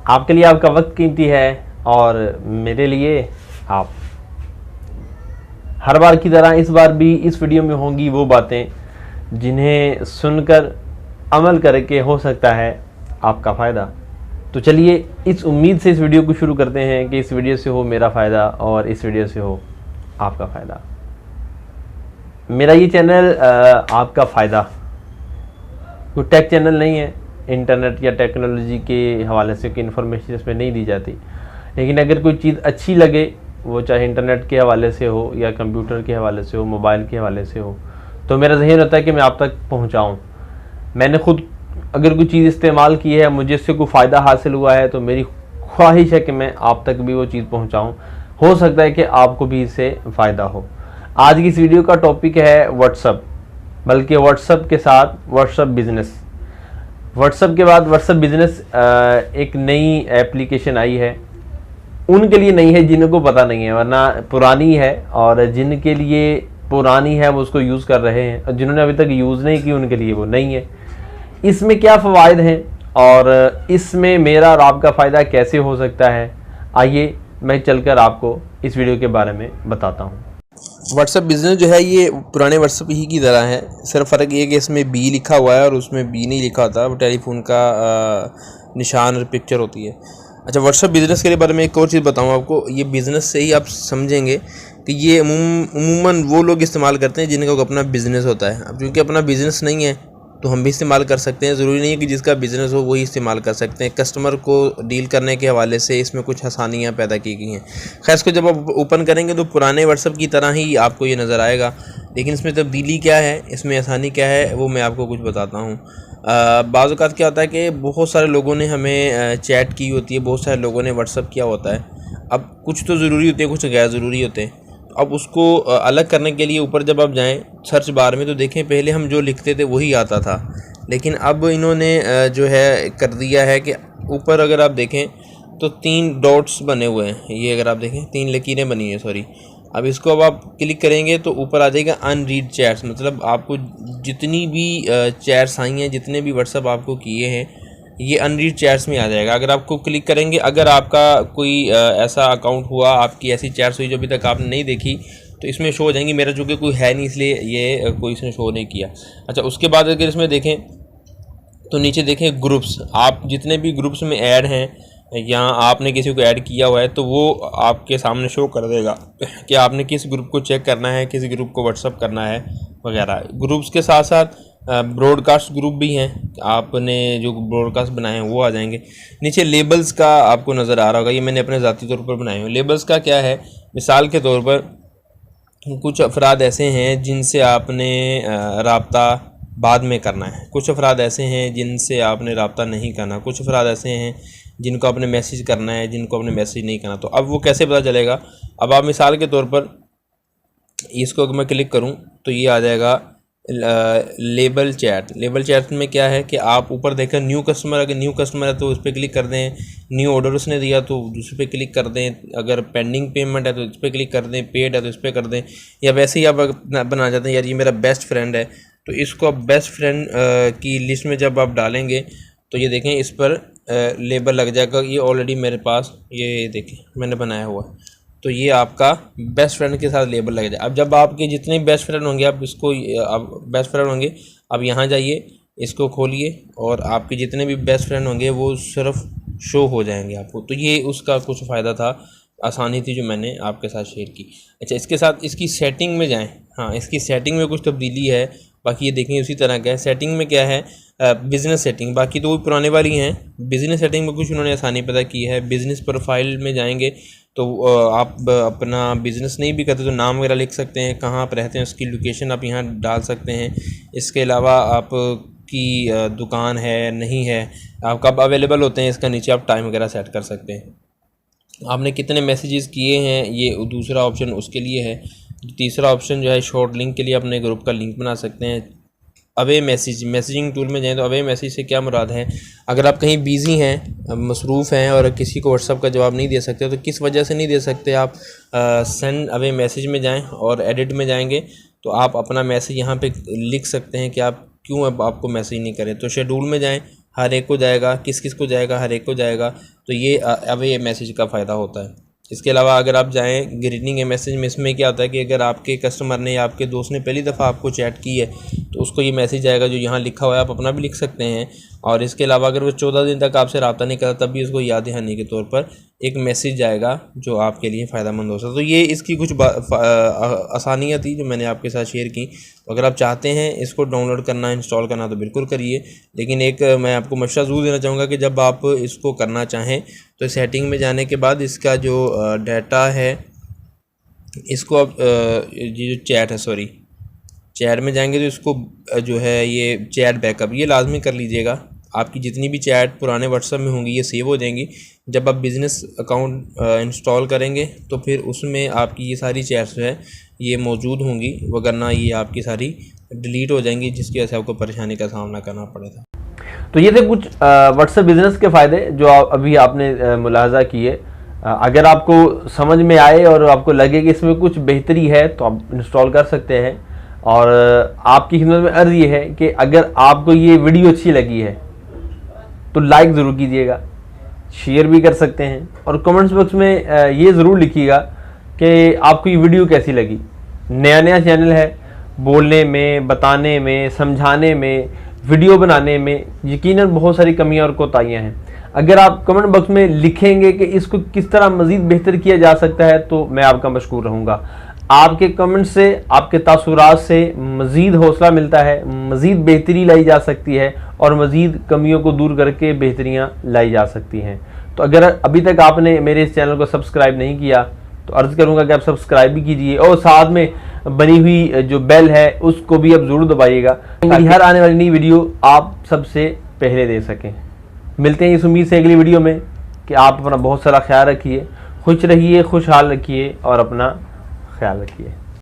आपके लिए आपका वक्त कीमती है और मेरे लिए आप। हर बार की तरह इस बार भी इस वीडियो में होंगी वो बातें जिन्हें सुनकर अमल करके हो सकता है आपका फ़ायदा। तो चलिए इस उम्मीद से इस वीडियो को शुरू करते हैं कि इस वीडियो से हो मेरा फ़ायदा और इस वीडियो से हो आपका फ़ायदा। मेरा ये चैनल आपका फ़ायदा कोई टेक चैनल नहीं है। इंटरनेट या टेक्नोलॉजी के हवाले से कोई इन्फॉर्मेशन इसमें नहीं दी जाती, लेकिन अगर कोई चीज़ अच्छी लगे, वो चाहे इंटरनेट के हवाले से हो या कंप्यूटर के हवाले से हो, मोबाइल के हवाले से हो, तो मेरा ज़हन होता है कि मैं आप तक पहुंचाऊं। मैंने खुद अगर कोई चीज़ इस्तेमाल की है, मुझे इससे कोई फ़ायदा हासिल हुआ है, तो मेरी ख्वाहिश है कि मैं आप तक भी वो चीज़ पहुंचाऊं। हो सकता है कि आपको भी इससे फ़ायदा हो। आज की इस वीडियो का टॉपिक है व्हाट्सअप, बल्कि व्हाट्सअप के साथ व्हाट्सअप बिज़नेस। व्हाट्सअप के बाद व्हाट्सअप बिज़नेस एक नई एप्लीकेशन आई है। उनके लिए नहीं है जिनको पता नहीं है, वरना पुरानी है, और जिनके लिए पुरानी है वो उसको यूज़ कर रहे हैं, और जिन्होंने अभी तक यूज़ नहीं की उनके लिए वो नहीं है। इसमें क्या फ़वाइद हैं और इसमें मेरा और आपका फ़ायदा कैसे हो सकता है, आइए मैं चलकर आपको इस वीडियो के बारे में बताता हूँ। व्हाट्सअप बिज़नेस जो है ये पुराने व्हाट्सअप ही की तरह है, सिर्फ फ़र्क ये है कि इसमें बी लिखा हुआ है और उसमें बी नहीं लिखा होता, वो टेलीफोन का निशान और पिक्चर होती है। अच्छा, व्हाट्सअप बिज़नेस के बारे में एक और चीज़ बताऊँ आपको। ये बिज़नेस से ही आप समझेंगे कि ये अमूमन वो लोग इस्तेमाल करते हैं जिनका अपना बिज़नेस होता है। अब क्योंकि अपना बिज़नेस नहीं है तो हम भी इस्तेमाल कर सकते हैं, ज़रूरी नहीं है कि जिसका बिज़नेस हो वही इस्तेमाल कर सकते हैं। कस्टमर को डील करने के हवाले से इसमें कुछ आसानियाँ पैदा की गई हैं। खैर, इसको जब आप ओपन करेंगे तो पुराने व्हाट्सअप की तरह ही आपको ये नज़र आएगा, लेकिन इसमें तब्दीली क्या है, इसमें आसानी क्या है, वो मैं आपको कुछ बताता हूँ। बाज़ औक़ात क्या होता है कि बहुत सारे लोगों ने हमें चैट की होती है, बहुत सारे लोगों ने व्हाट्सअप किया होता है। अब कुछ तो ज़रूरी होते हैं, कुछ गैर ज़रूरी होते हैं। अब उसको अलग करने के लिए ऊपर जब आप जाएं सर्च बार में तो देखें, पहले हम जो लिखते थे वही आता था, लेकिन अब इन्होंने जो है कर दिया है कि ऊपर अगर आप देखें तो 3 डॉट्स बने हुए हैं। ये अगर आप देखें 3 लकीरें बनी हैं, सॉरी। अब इसको अब आप क्लिक करेंगे तो ऊपर आ जाएगा अनरीड चैट्स, मतलब आपको जितनी भी चैट्स आई हैं, जितने भी व्हाट्सअप आपको किए हैं, ये अनरीड चैट्स में आ जाएगा। अगर आपको क्लिक करेंगे, अगर आपका कोई ऐसा अकाउंट हुआ, आपकी ऐसी चैट्स हुई जो अभी तक आपने नहीं देखी, तो इसमें शो हो जाएंगी। मेरा चूँकि कोई है नहीं इसलिए ये कोई इसने शो नहीं किया। अच्छा, उसके बाद अगर इसमें देखें तो नीचे देखें ग्रुप्स। आप जितने भी ग्रुप्स में ऐड हैं या आपने किसी को ऐड किया हुआ है तो वो आपके सामने शो कर देगा कि आपने किस ग्रुप को चेक करना है, किस ग्रुप को व्हाट्सअप करना है वगैरह। ग्रुप्स के साथ साथ ब्रॉडकास्ट ग्रुप भी हैं, आपने जो ब्रॉडकास्ट बनाए हैं वो आ जाएंगे। नीचे लेबल्स का आपको नज़र आ रहा होगा, ये मैंने अपने ज़ाती तौर पर बनाए हुए। लेबल्स का क्या है, मिसाल के तौर पर कुछ अफराद ऐसे हैं जिनसे आपने राब्ता बाद में करना है, कुछ अफराद ऐसे हैं जिनसे आपने राब्ता नहीं करना, कुछ अफराद ऐसे हैं जिनको आपने मैसेज करना है, जिनको आपने मैसेज नहीं करना। तो अब वो कैसे पता चलेगा? अब आप मिसाल के तौर पर इसको अगर मैं क्लिक करूं तो ये आ जाएगा लेबल चैट। लेबल चैट में क्या है कि आप ऊपर देखें न्यू कस्टमर, अगर न्यू कस्टमर है तो उस पर क्लिक कर दें, न्यू ऑर्डर उसने दिया तो उस पर क्लिक कर दें, अगर पेंडिंग पेमेंट है तो इस पर क्लिक कर दें, पेड है तो इस पर कर दें, या वैसे ही आप बना जाते हैं यार ये मेरा बेस्ट फ्रेंड है तो इसको आप बेस्ट फ्रेंड की लिस्ट में जब आप डालेंगे तो ये देखें इस पर लेबल लग जाएगा। ये ऑलरेडी मेरे पास ये देखें मैंने बनाया हुआ है, तो ये आपका बेस्ट फ्रेंड के साथ लेबल लग जाए। अब जब आपके जितने बेस्ट फ्रेंड होंगे आप इसको आप बेस्ट फ्रेंड होंगे, अब यहाँ जाइए, इसको खोलिए और आपके जितने भी बेस्ट फ्रेंड होंगे वो सिर्फ शो हो जाएंगे आपको। तो ये उसका कुछ फ़ायदा था, आसानी थी जो मैंने आपके साथ शेयर की। अच्छा, इसके साथ इसकी सेटिंग में जाएँ। हाँ, इसकी सेटिंग में कुछ तब्दीली है, बाकी ये देखेंगे उसी तरह का है। सेटिंग में क्या है, बिज़नेस सेटिंग, बाकी तो वो पुराने वाली हैं। बिज़नेस सेटिंग में कुछ उन्होंने आसानी पैदा की है। बिज़नेस प्रोफाइल में जाएंगे तो आप अपना बिज़नेस नहीं भी करते तो नाम वगैरह लिख सकते हैं, कहाँ आप रहते हैं उसकी लोकेशन आप यहाँ डाल सकते हैं। इसके अलावा आप की दुकान है नहीं है, आप कब अवेलेबल होते हैं, इसका नीचे आप टाइम वगैरह सेट कर सकते हैं। आपने कितने मैसेजेस किए हैं ये दूसरा ऑप्शन उसके लिए है। तीसरा ऑप्शन जो है शॉर्ट लिंक के लिए अपने ग्रुप का लिंक बना सकते हैं। अवे मैसेजिंग टूल में जाएँ तो अवे मैसेज से क्या मुराद है, अगर आप कहीं बिज़ी हैं, मसरूफ़ हैं और किसी को व्हाट्सअप का जवाब नहीं दे सकते तो किस वजह से नहीं दे सकते, आप सेंड अवे मैसेज में जाएं और एडिट में जाएंगे तो आप अपना मैसेज यहाँ पे लिख सकते हैं कि आप क्यों अब आपको मैसेज नहीं करें। तो शेड्यूल में जाएं, हर एक को जाएगा, किस किस को जाएगा, हर एक को जाएगा। तो ये अब ये मैसेज का फ़ायदा होता है। इसके अलावा अगर आप जाएं ग्रीटिंग मैसेज में, इसमें क्या होता है कि अगर आपके कस्टमर ने या आपके दोस्त ने पहली दफ़ा आपको चैट की है तो उसको ये मैसेज आएगा जो यहाँ लिखा हुआ है, आप अपना भी लिख सकते हैं। और इसके अलावा अगर वो 14 दिन तक आपसे रब्ता नहीं करता तब भी उसको याद दहानी के तौर पर एक मैसेज आएगा जो आपके लिए फ़ायदेमंद हो सकता है। तो ये इसकी कुछ आसानियाँ थी जो मैंने आपके साथ शेयर की। तो अगर आप चाहते हैं इसको डाउनलोड करना, इंस्टॉल करना तो बिल्कुल करिए, लेकिन एक मैं आपको मशवरा ज़रूर देना चाहूँगा कि जब आप इसको करना चाहें तो सेटिंग में जाने के बाद इसका जो डाटा है इसको आप ये जो चैट है, सॉरी चैट में जाएंगे तो इसको जो है ये चैट बैकअप ये लाजमी कर लीजिएगा। आपकी जितनी भी चैट पुराने व्हाट्सएप में होंगी ये सेव हो जाएंगी। जब आप बिज़नेस अकाउंट इंस्टॉल करेंगे तो फिर उसमें आपकी ये सारी चैट्स जो है ये मौजूद होंगी, वरना ये आपकी सारी डिलीट हो जाएंगी, जिसकी वजह से आपको परेशानी का सामना करना पड़ेगा। तो ये थे कुछ व्हाट्सएप बिजनेस के फ़ायदे जो अभी आपने मुलाहजा किए। अगर आपको समझ में आए और आपको लगे कि इसमें कुछ बेहतरी है तो आप इंस्टॉल कर सकते हैं। और आपकी खिदमत में अर्ज़ ये है कि अगर आपको ये वीडियो अच्छी लगी है तो लाइक ज़रूर कीजिएगा, शेयर भी कर सकते हैं और कमेंट्स बॉक्स में ये ज़रूर लिखिएगा कि आपको ये वीडियो कैसी लगी। नया चैनल है, बोलने में, बताने में, समझाने में, वीडियो बनाने में यकीनन बहुत सारी कमियां और कोताहियां हैं। अगर आप कमेंट बॉक्स में लिखेंगे कि इसको किस तरह मज़ीद बेहतर किया जा सकता है तो मैं आपका मशकूर रहूँगा। आपके कमेंट से, आपके तासुरात से मज़ीद हौसला मिलता है, मज़ीद बेहतरी लाई जा सकती है और मज़ीद कमियों को दूर करके बेहतरियाँ लाई जा सकती हैं। तो अगर अभी तक आपने मेरे इस चैनल को सब्सक्राइब नहीं किया तो अर्ज़ करूँगा कि आप सब्सक्राइब भी कीजिए और साथ में बनी हुई जो बेल है उसको भी आप ज़रूर दबाइएगा, मेरी हर आने वाली नई वीडियो आप सबसे पहले दे सकें। मिलते हैं इस उम्मीद से अगली वीडियो में कि आप अपना बहुत सारा ख्याल रखिए, खुश रहिए, खुशहाल रखिए और अपना ख्याल रखिए।